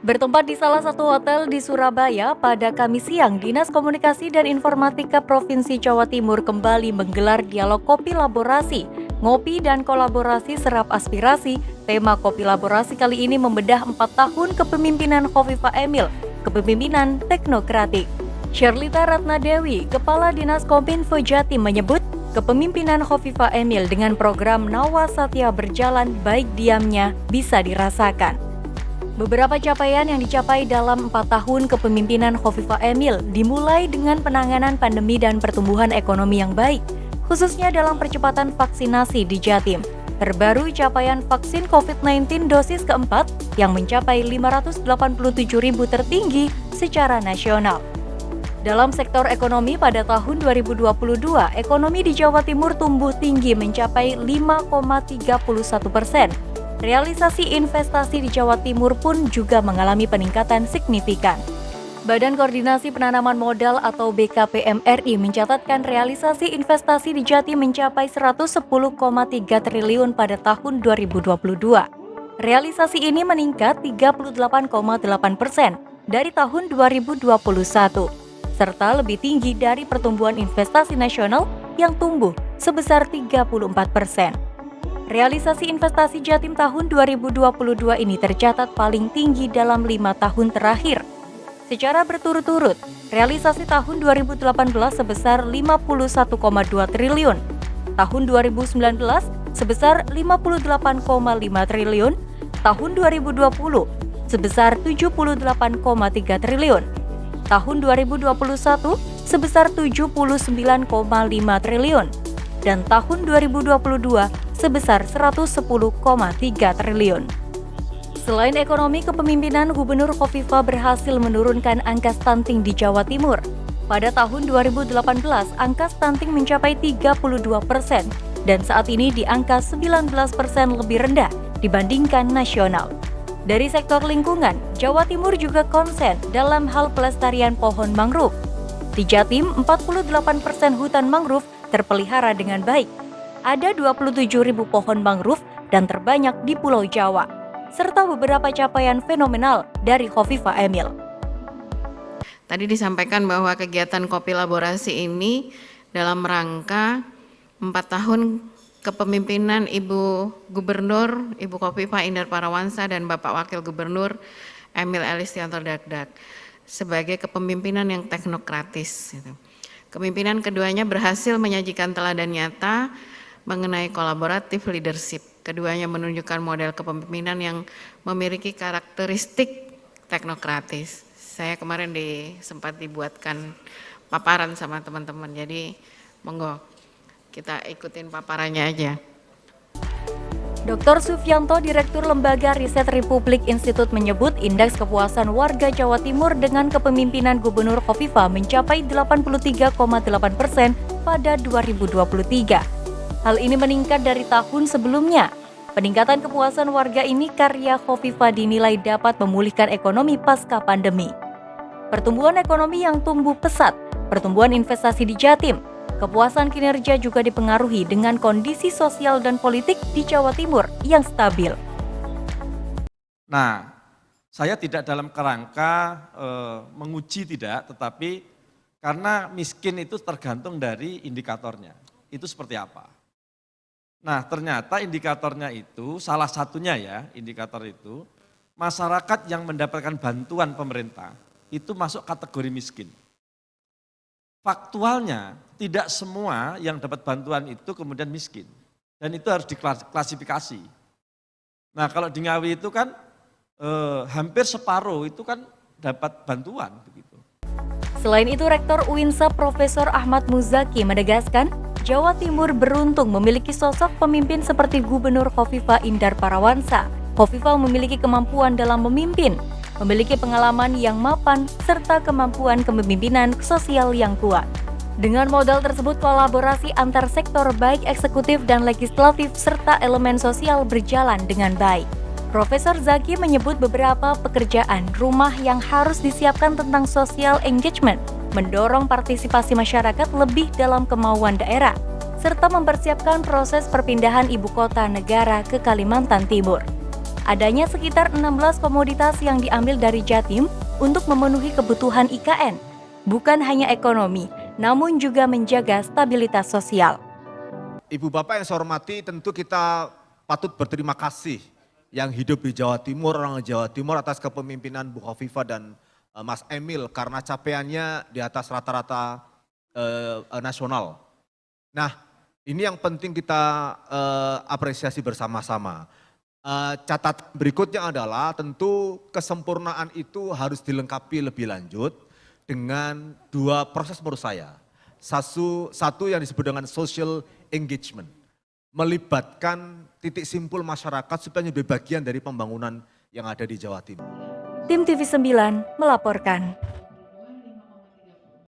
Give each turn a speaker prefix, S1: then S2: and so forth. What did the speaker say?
S1: Bertempat di salah satu hotel di Surabaya pada Kamis siang, Dinas Komunikasi dan Informatika Provinsi Jawa Timur kembali menggelar dialog kopi laborasi. Ngopi dan kolaborasi serap aspirasi. Tema kopi laborasi kali ini membedah 4 tahun kepemimpinan Khofifah Emil, kepemimpinan teknokratik. Sherlita Ratnadewi, Kepala Dinas Kominfo Jatim menyebut, kepemimpinan Khofifah Emil dengan program Nawasatya berjalan baik diamnya bisa dirasakan. Beberapa capaian yang dicapai dalam 4 tahun kepemimpinan Khofifah Emil dimulai dengan penanganan pandemi dan pertumbuhan ekonomi yang baik, khususnya dalam percepatan vaksinasi di Jatim. Terbaru capaian vaksin COVID-19 dosis keempat yang mencapai 587.000 tertinggi secara nasional. Dalam sektor ekonomi pada tahun 2022, ekonomi di Jawa Timur tumbuh tinggi mencapai 5,31%. Realisasi investasi di Jawa Timur pun juga mengalami peningkatan signifikan. Badan Koordinasi Penanaman Modal atau BKPM RI mencatatkan realisasi investasi di Jatim mencapai 110,3 triliun pada tahun 2022. Realisasi ini meningkat 38,8% dari tahun 2021, serta lebih tinggi dari pertumbuhan investasi nasional yang tumbuh sebesar 34%. Realisasi investasi Jatim tahun 2022 ini tercatat paling tinggi dalam 5 tahun terakhir. Secara berturut-turut, realisasi tahun 2018 sebesar 51,2 triliun, tahun 2019 sebesar 58,5 triliun, tahun 2020 sebesar 78,3 triliun, tahun 2021 sebesar 79,5 triliun, dan tahun 2022 sebesar 110,3 triliun. Selain ekonomi, kepemimpinan Gubernur Khofifah berhasil menurunkan angka stunting di Jawa Timur. Pada tahun 2018, angka stunting mencapai 32% dan saat ini di angka 19% lebih rendah dibandingkan nasional. Dari sektor lingkungan, Jawa Timur juga konsen dalam hal pelestarian pohon mangrove. Di Jatim, 48% hutan mangrove terpelihara dengan baik. Ada 27.000 pohon mangrove dan terbanyak di Pulau Jawa, serta beberapa capaian fenomenal dari Khofifah Emil.
S2: Tadi disampaikan bahwa kegiatan kopi laborasi ini dalam rangka 4 tahun kepemimpinan Ibu Gubernur, Ibu Khofifah Indar Parawansa dan Bapak Wakil Gubernur Emil Elistianto Dardak sebagai kepemimpinan yang teknokratis. Kepemimpinan keduanya berhasil menyajikan teladan nyata mengenai kolaboratif leadership. Keduanya menunjukkan model kepemimpinan yang memiliki karakteristik teknokratis. Saya kemarin sempat dibuatkan paparan sama teman-teman, jadi monggo kita ikutin paparannya aja.
S1: Dr. Sufianto, Direktur Lembaga Riset Republik Institut menyebut indeks kepuasan warga Jawa Timur dengan kepemimpinan Gubernur Khofifah mencapai 83,8% pada 2023. Hal ini meningkat dari tahun sebelumnya. Peningkatan kepuasan warga ini karya Khofifah dinilai dapat memulihkan ekonomi pasca pandemi. Pertumbuhan ekonomi yang tumbuh pesat, pertumbuhan investasi di Jatim, kepuasan kinerja juga dipengaruhi dengan kondisi sosial dan politik di Jawa Timur yang stabil.
S3: Nah, saya tidak dalam kerangka menguji tidak, tetapi karena miskin itu tergantung dari indikatornya. Itu seperti apa? Nah, ternyata indikatornya itu, salah satunya ya, indikator itu, masyarakat yang mendapatkan bantuan pemerintah, itu masuk kategori miskin. Faktualnya, tidak semua yang dapat bantuan itu kemudian miskin. Dan itu harus diklasifikasi. Nah, kalau di Ngawi itu kan hampir separuh itu kan dapat bantuan. Begitu.
S1: Selain itu, Rektor UINSA Profesor Ahmad Muzaki menegaskan, Jawa Timur beruntung memiliki sosok pemimpin seperti Gubernur Khofifah Indar Parawansa. Khofifah memiliki kemampuan dalam memimpin, memiliki pengalaman yang mapan, serta kemampuan kepemimpinan sosial yang kuat. Dengan modal tersebut, kolaborasi antar sektor baik eksekutif dan legislatif serta elemen sosial berjalan dengan baik. Profesor Zaki menyebut beberapa pekerjaan rumah yang harus disiapkan tentang social engagement, mendorong partisipasi masyarakat lebih dalam kemauan daerah, serta mempersiapkan proses perpindahan ibu kota negara ke Kalimantan Timur. adanya sekitar 16 komoditas yang diambil dari Jatim untuk memenuhi kebutuhan IKN, bukan hanya ekonomi, namun juga menjaga stabilitas sosial.
S4: Ibu Bapak yang saya hormati, tentu kita patut berterima kasih yang hidup di Jawa Timur, orang Jawa Timur atas kepemimpinan Bu Khofifah dan Mas Emil karena capaiannya di atas rata-rata nasional. Nah, ini yang penting kita apresiasi bersama-sama. Catatan berikutnya adalah tentu kesempurnaan itu harus dilengkapi lebih lanjut dengan 2 proses menurut saya. Satu yang disebut dengan social engagement, melibatkan titik simpul masyarakat supaya menjadi bagian dari pembangunan yang ada di Jawa Timur.
S1: Tim TV9 melaporkan.